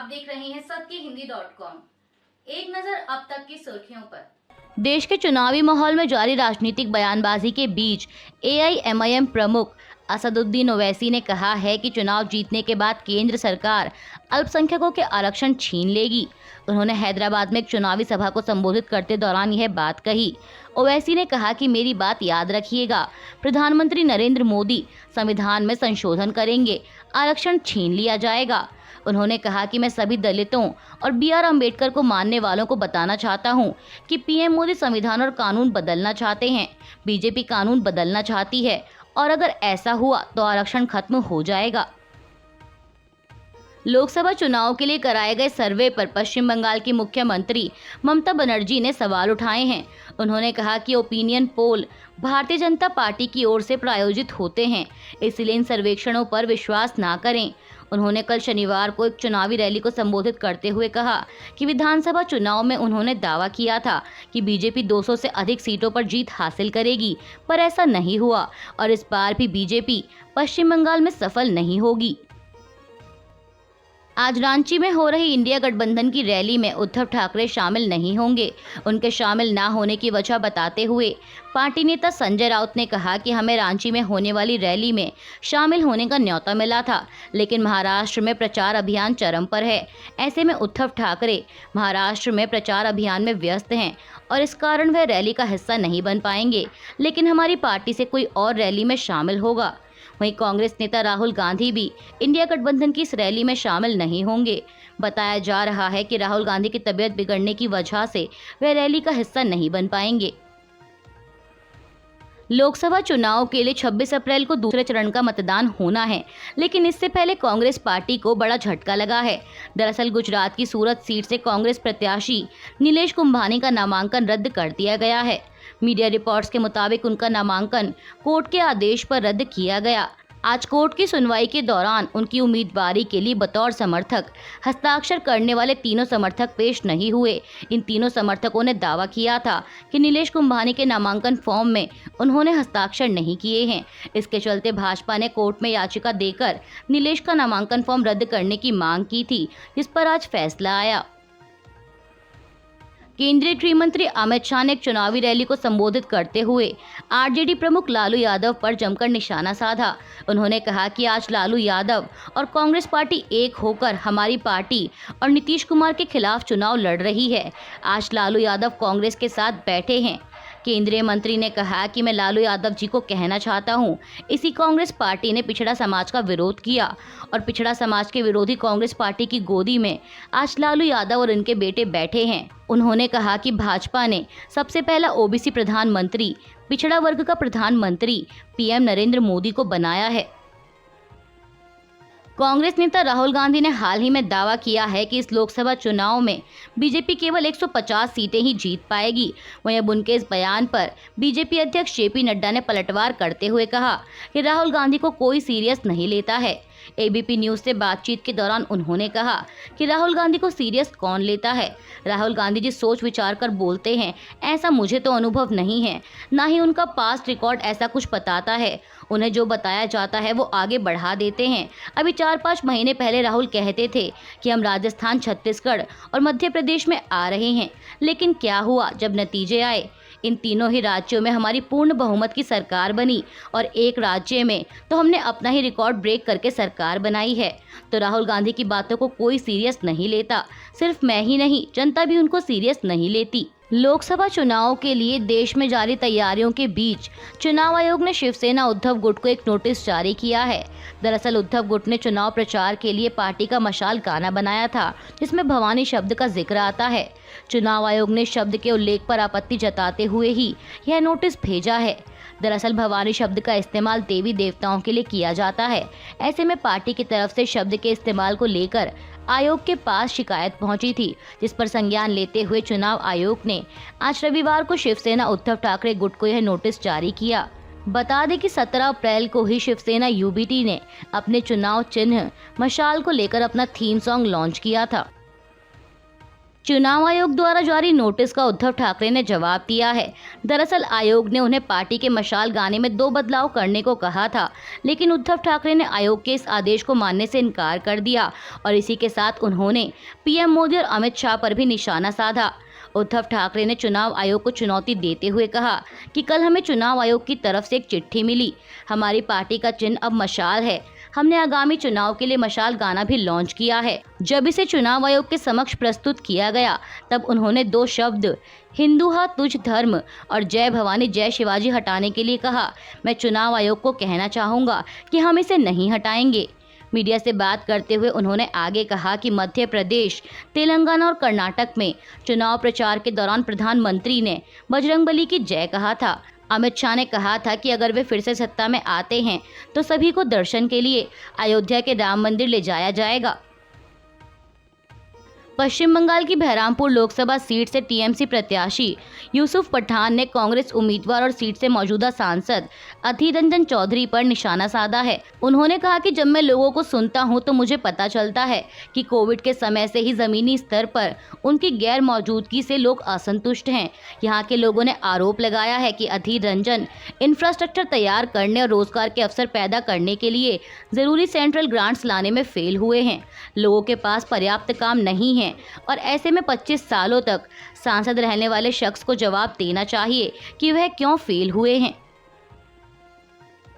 देख रहे हैं सत्यहिंदी.com। एक नजर अब तक की सुर्खियों पर। देश के चुनावी माहौल में जारी राजनीतिक बयानबाजी के बीच एआईएमआईएम प्रमुख असदुद्दीन ओवैसी ने कहा है कि चुनाव जीतने के बाद केंद्र सरकार अल्पसंख्यकों के आरक्षण छीन लेगी। उन्होंने हैदराबाद में एक चुनावी सभा को संबोधित करते दौरान यह बात कही। ओवैसी ने कहा कि मेरी बात याद रखिएगा, प्रधानमंत्री नरेंद्र मोदी संविधान में संशोधन करेंगे, आरक्षण छीन लिया जाएगा। उन्होंने कहा कि मैं सभी दलितों और BR अम्बेडकर को मानने वालों को बताना चाहता हूं कि PM मोदी संविधान और कानून बदलना चाहते हैं, बीजेपी कानून बदलना चाहती है और अगर ऐसा हुआ तो आरक्षण खत्म हो जाएगा। लोकसभा चुनाव के लिए कराए गए सर्वे पर पश्चिम बंगाल की मुख्यमंत्री ममता बनर्जी ने सवाल उठाए हैं। उन्होंने कहा कि opinion poll Bharatiya Janata party की ओर से प्रायोजित होते हैं, इसलिए इन सर्वेक्षणों पर विश्वास ना करें। उन्होंने कल शनिवार को एक चुनावी रैली को संबोधित करते हुए कहा कि विधानसभा चुनाव में उन्होंने दावा किया था कि बीजेपी 200 से अधिक सीटों पर जीत हासिल करेगी, पर ऐसा नहीं हुआ और इस बार भी बीजेपी पश्चिम बंगाल में सफल नहीं होगी। आज रांची में हो रही इंडिया गठबंधन की रैली में उद्धव ठाकरे शामिल नहीं होंगे। उनके शामिल ना होने की वजह बताते हुए पार्टी नेता संजय राउत ने कहा कि हमें रांची में होने वाली रैली में शामिल होने का न्योता मिला था, लेकिन महाराष्ट्र में प्रचार अभियान चरम पर है। ऐसे में उद्धव ठाकरे महाराष्ट्र में प्रचार अभियान में व्यस्त हैं और इस कारण वह रैली का हिस्सा नहीं बन पाएंगे, लेकिन हमारी पार्टी से कोई और रैली में शामिल होगा। वहीं कांग्रेस नेता राहुल गांधी भी इंडिया गठबंधन की इस रैली में शामिल नहीं होंगे। बताया जा रहा है कि राहुल गांधी की तबीयत बिगड़ने की वजह से वह रैली का हिस्सा नहीं बन पाएंगे। लोकसभा चुनाव के लिए 26 अप्रैल को दूसरे चरण का मतदान होना है, लेकिन इससे पहले कांग्रेस पार्टी को बड़ा झटका लगा है। दरअसल गुजरात की सूरत सीट से कांग्रेस प्रत्याशी नीलेश कुंभानी का नामांकन रद्द कर दिया गया है। मीडिया रिपोर्ट्स के मुताबिक उनका नामांकन कोर्ट के आदेश पर रद्द किया गया। आज कोर्ट की सुनवाई के दौरान उनकी उम्मीदवारी के लिए बतौर समर्थक हस्ताक्षर करने वाले तीनों समर्थक पेश नहीं हुए। इन तीनों समर्थकों ने दावा किया था कि नीलेश कुंभानी के नामांकन फॉर्म में उन्होंने हस्ताक्षर नहीं किए हैं। इसके चलते भाजपा ने कोर्ट में याचिका देकर नीलेश का नामांकन फॉर्म रद्द करने की मांग की थी, जिस पर आज फैसला आया। केंद्रीय गृह मंत्री अमित शाह ने एक चुनावी रैली को संबोधित करते हुए आरजेडी प्रमुख लालू यादव पर जमकर निशाना साधा। उन्होंने कहा कि आज लालू यादव और कांग्रेस पार्टी एक होकर हमारी पार्टी और नीतीश कुमार के खिलाफ चुनाव लड़ रही है। आज लालू यादव कांग्रेस के साथ बैठे हैं। केंद्रीय मंत्री ने कहा कि मैं लालू यादव जी को कहना चाहता हूं, इसी कांग्रेस पार्टी ने पिछड़ा समाज का विरोध किया और पिछड़ा समाज के विरोधी कांग्रेस पार्टी की गोदी में आज लालू यादव और इनके बेटे बैठे हैं। उन्होंने कहा कि भाजपा ने सबसे पहला ओबीसी प्रधानमंत्री, पिछड़ा वर्ग का प्रधानमंत्री PM नरेंद्र मोदी को बनाया है। कांग्रेस नेता राहुल गांधी ने हाल ही में दावा किया है कि इस लोकसभा चुनाव में बीजेपी केवल 150 सीटें ही जीत पाएगी। वहीं अब उनके इस बयान पर बीजेपी अध्यक्ष JP नड्डा ने पलटवार करते हुए कहा कि राहुल गांधी को कोई सीरियस नहीं लेता है। ABP न्यूज से बातचीत के दौरान उन्होंने कहा कि राहुल गांधी को सीरियस कौन लेता है। राहुल गांधी जी सोच विचार कर बोलते हैं, ऐसा मुझे तो अनुभव नहीं है, ना ही उनका पास्ट रिकॉर्ड ऐसा कुछ बताता है। उन्हें जो बताया जाता है वो आगे बढ़ा देते हैं। अभी 4-5 महीने पहले राहुल कहते थे कि हम राजस्थान, छत्तीसगढ़ और मध्य प्रदेश में आ रहे हैं, लेकिन क्या हुआ जब नतीजे आए? इन तीनों ही राज्यों में हमारी पूर्ण बहुमत की सरकार बनी और एक राज्य में तो हमने अपना ही रिकॉर्ड ब्रेक करके सरकार बनाई है। तो राहुल गांधी की बातों को कोई सीरियस नहीं लेता। सिर्फ मैं ही नहीं, जनता भी उनको सीरियस नहीं लेती। लोकसभा चुनाव के लिए देश में जारी तैयारियों के बीच चुनाव आयोग ने शिवसेना उद्धव गुट को एक नोटिस जारी किया है। दरअसल उद्धव गुट ने चुनाव प्रचार के लिए पार्टी का मशाल गाना बनाया था, जिसमें भवानी शब्द का जिक्र आता है। चुनाव आयोग ने शब्द के उल्लेख पर आपत्ति जताते हुए ही यह नोटिस भेजा है। दरअसल भवानी शब्द का इस्तेमाल देवी देवताओं के लिए किया जाता है। ऐसे में पार्टी की तरफ से शब्द के इस्तेमाल को लेकर आयोग के पास शिकायत पहुंची थी, जिस पर संज्ञान लेते हुए चुनाव आयोग ने आज रविवार को शिवसेना उद्धव ठाकरे गुट को यह नोटिस जारी किया। बता दें कि 17 अप्रैल को ही शिवसेना UBT ने अपने चुनाव चिन्ह मशाल को लेकर अपना थीम सॉन्ग लॉन्च किया था। चुनाव आयोग द्वारा जारी नोटिस का उद्धव ठाकरे ने जवाब दिया है। दरअसल आयोग ने उन्हें पार्टी के मशाल गाने में 2 बदलाव करने को कहा था, लेकिन उद्धव ठाकरे ने आयोग के इस आदेश को मानने से इनकार कर दिया और इसी के साथ उन्होंने पीएम मोदी और अमित शाह पर भी निशाना साधा। उद्धव ठाकरे ने चुनाव आयोग को चुनौती देते हुए कहा कि कल हमें चुनाव आयोग की तरफ से एक चिट्ठी मिली। हमारी पार्टी का चिन्ह अब मशाल है। हमने आगामी चुनाव के लिए मशाल गाना भी लॉन्च किया है। जब इसे चुनाव आयोग के समक्ष प्रस्तुत किया गया तब उन्होंने 2 शब्द हिंदू हा तुझ धर्म और जय भवानी जय शिवाजी हटाने के लिए कहा। मैं चुनाव आयोग को कहना चाहूँगा कि हम इसे नहीं हटाएंगे। मीडिया से बात करते हुए उन्होंने आगे कहा कि मध्य प्रदेश, तेलंगाना और कर्नाटक में चुनाव प्रचार के दौरान प्रधानमंत्री ने बजरंगबली की जय कहा था। अमित शाह ने कहा था कि अगर वे फिर से सत्ता में आते हैं तो सभी को दर्शन के लिए अयोध्या के राम मंदिर ले जाया जाएगा। पश्चिम बंगाल की बहरामपुर लोकसभा सीट से टीएमसी प्रत्याशी यूसुफ पठान ने कांग्रेस उम्मीदवार और सीट से मौजूदा सांसद अधीर रंजन चौधरी पर निशाना साधा है। उन्होंने कहा कि जब मैं लोगों को सुनता हूं तो मुझे पता चलता है कि कोविड के समय से ही जमीनी स्तर पर उनकी गैर मौजूदगी से लोग असंतुष्ट हैं। यहाँ के लोगों ने आरोप लगाया है कि अधीर रंजन इंफ्रास्ट्रक्चर तैयार करने और रोजगार के अवसर पैदा करने के लिए जरूरी सेंट्रल ग्रांट्स लाने में फेल हुए हैं। लोगों के पास पर्याप्त काम नहीं है और ऐसे में 25 सालों तक सांसद रहने वाले शख्स को जवाब देना चाहिए कि वह क्यों फेल हुए हैं।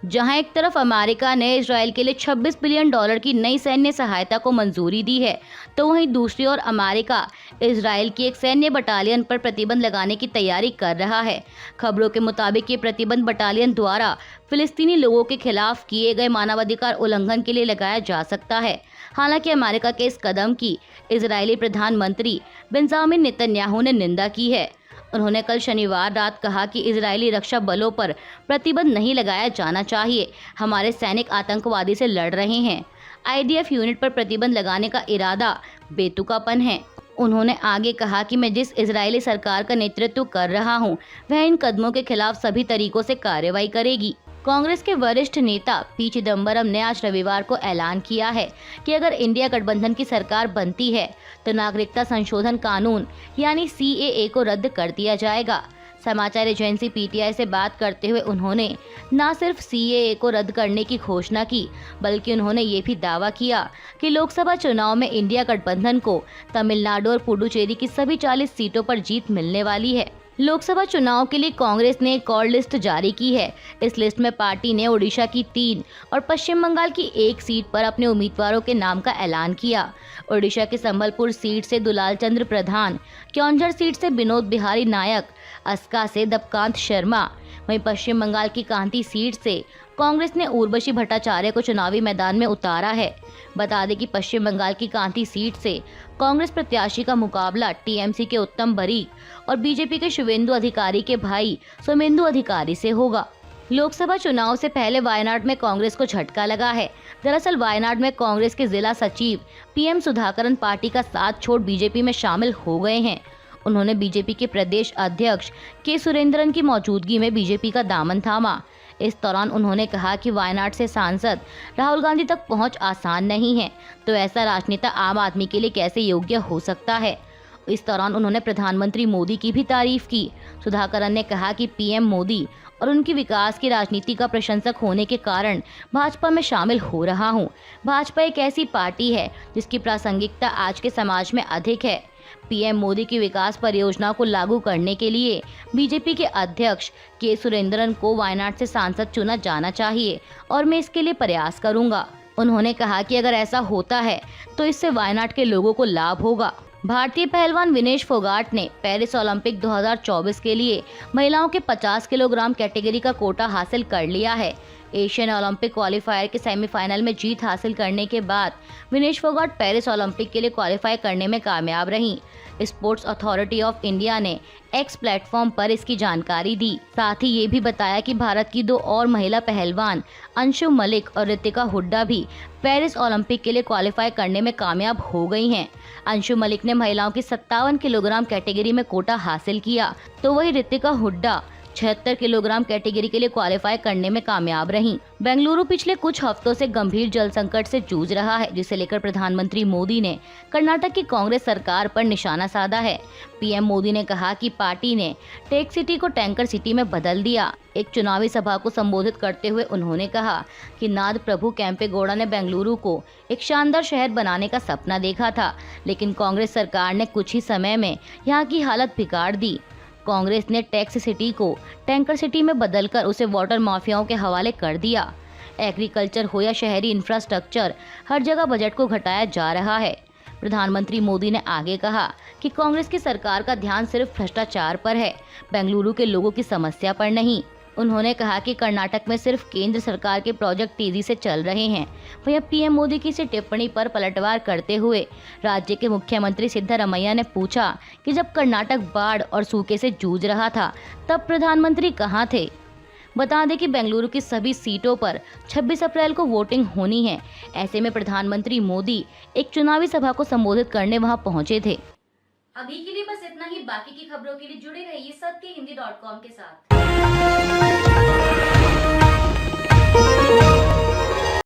जहां एक तरफ अमेरिका ने इजराइल के लिए $26 बिलियन की नई सैन्य सहायता को मंजूरी दी है, तो वहीं दूसरी ओर अमेरिका इजराइल की एक सैन्य बटालियन पर प्रतिबंध लगाने की तैयारी कर रहा है। खबरों के मुताबिक ये प्रतिबंध बटालियन द्वारा फिलिस्तीनी लोगों के खिलाफ किए गए मानवाधिकार उल्लंघन के लिए लगाया जा सकता है। हालांकि अमेरिका के इस कदम की इजरायली प्रधानमंत्री बेंजामिन नेतन्याहू ने निंदा की है। उन्होंने कल शनिवार रात कहा कि इजरायली रक्षा बलों पर प्रतिबंध नहीं लगाया जाना चाहिए। हमारे सैनिक आतंकवादी से लड़ रहे हैं। आईडीएफ यूनिट पर प्रतिबंध लगाने का इरादा बेतुकापन है। उन्होंने आगे कहा कि मैं जिस इजरायली सरकार का नेतृत्व कर रहा हूं, वह इन कदमों के खिलाफ सभी तरीकों से कार्रवाई करेगी। कांग्रेस के वरिष्ठ नेता पी चिदम्बरम ने आज रविवार को ऐलान किया है कि अगर इंडिया गठबंधन की सरकार बनती है तो नागरिकता संशोधन कानून यानी सीएए को रद्द कर दिया जाएगा। समाचार एजेंसी पीटीआई से बात करते हुए उन्होंने न सिर्फ सीएए को रद्द करने की घोषणा की, बल्कि उन्होंने ये भी दावा किया कि लोकसभा चुनाव में इंडिया गठबंधन को तमिलनाडु और पुडुचेरी की सभी 40 सीटों पर जीत मिलने वाली है। लोकसभा चुनाव के लिए कांग्रेस ने एक और लिस्ट जारी की है। इस लिस्ट में पार्टी ने ओडिशा की 3 और पश्चिम बंगाल की 1 सीट पर अपने उम्मीदवारों के नाम का ऐलान किया। ओडिशा के संबलपुर सीट से दुलाल चंद्र प्रधान, क्योंझर सीट से विनोद बिहारी नायक, अस्का से दबकांत शर्मा, वहीं पश्चिम बंगाल की कांती सीट से कांग्रेस ने उर्वशी भट्टाचार्य को चुनावी मैदान में उतारा है। बता दें कि पश्चिम बंगाल की कांती सीट से कांग्रेस प्रत्याशी का मुकाबला टीएमसी के उत्तम बरीक और बीजेपी के शुवेंदु अधिकारी के भाई सोमेंदु अधिकारी से होगा। लोकसभा चुनाव से पहले वायनाड में कांग्रेस को झटका लगा है। दरअसल वायनाड में कांग्रेस के जिला सचिव पीएम सुधाकरन पार्टी का साथ छोड़ बीजेपी में शामिल हो गए हैं। उन्होंने बीजेपी के प्रदेश अध्यक्ष के सुरेंद्रन की मौजूदगी में बीजेपी का दामन थामा। इस दौरान उन्होंने कहा कि वायनाड से सांसद राहुल गांधी तक पहुंच आसान नहीं है, तो ऐसा राजनेता आम आदमी के लिए कैसे योग्य हो सकता है। इस दौरान उन्होंने प्रधानमंत्री मोदी की भी तारीफ की। सुधाकरन ने कहा कि पीएम मोदी और उनकी विकास की राजनीति का प्रशंसक होने के कारण भाजपा में शामिल हो रहा हूं। भाजपा एक ऐसी पार्टी है जिसकी प्रासंगिकता आज के समाज में अधिक है। पीएम मोदी की विकास परियोजनाओं को लागू करने के लिए बीजेपी के अध्यक्ष के सुरेंद्रन को वायनाड से सांसद चुना जाना चाहिए और मैं इसके लिए प्रयास करूंगा। उन्होंने कहा कि अगर ऐसा होता है तो इससे वायनाड के लोगों को लाभ होगा। भारतीय पहलवान विनेश फोगाट ने पेरिस ओलंपिक 2024 के लिए महिलाओं के 50 किलोग्राम कैटेगरी का कोटा हासिल कर लिया है। एशियन ओलंपिक क्वालिफायर के सेमीफाइनल में जीत हासिल करने के बाद विनेश फोगाट पेरिस ओलंपिक के लिए क्वालिफाई करने में कामयाब रहीं। स्पोर्ट्स अथॉरिटी ऑफ इंडिया ने एक्स प्लेटफॉर्म पर इसकी जानकारी दी। साथ ही ये भी बताया कि भारत की 2 और महिला पहलवान अंशु मलिक और ऋतिका हुड्डा भी पेरिस ओलंपिक के लिए क्वालिफाई करने में कामयाब हो गई हैं। अंशु मलिक ने महिलाओं की 57 किलोग्राम कैटेगरी में कोटा हासिल किया, तो वही ऋतिका हुड्डा 76 किलोग्राम कैटेगरी के लिए क्वालिफाई करने में कामयाब रहीं। बेंगलुरु पिछले कुछ हफ्तों से गंभीर जल संकट से जूझ रहा है, जिसे लेकर प्रधानमंत्री मोदी ने कर्नाटक की कांग्रेस सरकार पर निशाना साधा है। पीएम मोदी ने कहा कि पार्टी ने टेक सिटी को टैंकर सिटी में बदल दिया। एक चुनावी सभा को संबोधित करते हुए उन्होंने कहा कि नाद प्रभु केम्पेगौड़ा ने बेंगलुरु को एक शानदार शहर बनाने का सपना देखा था, लेकिन कांग्रेस सरकार ने कुछ ही समय में यहाँ की हालत बिगाड़ दी। कांग्रेस ने टैक्स सिटी को टैंकर सिटी में बदलकर उसे वाटर माफियाओं के हवाले कर दिया। एग्रीकल्चर हो या शहरी इंफ्रास्ट्रक्चर, हर जगह बजट को घटाया जा रहा है। प्रधानमंत्री मोदी ने आगे कहा कि कांग्रेस की सरकार का ध्यान सिर्फ भ्रष्टाचार पर है, बेंगलुरु के लोगों की समस्या पर नहीं। उन्होंने कहा कि कर्नाटक में सिर्फ केंद्र सरकार के प्रोजेक्ट तेजी से चल रहे हैं। वहीं पीएम मोदी की इस टिप्पणी पर पलटवार करते हुए राज्य के मुख्यमंत्री सिद्धरमैया ने पूछा कि जब कर्नाटक बाढ़ और सूखे से जूझ रहा था तब प्रधानमंत्री कहां थे। बता दें कि बेंगलुरु की सभी सीटों पर 26 अप्रैल को वोटिंग होनी है। ऐसे में प्रधानमंत्री मोदी एक चुनावी सभा को संबोधित करने वहां पहुंचे थे। अभी के लिए बस इतना ही। बाकी की खबरों के लिए जुड़े रहिए सत्य हिंदी.com के साथ।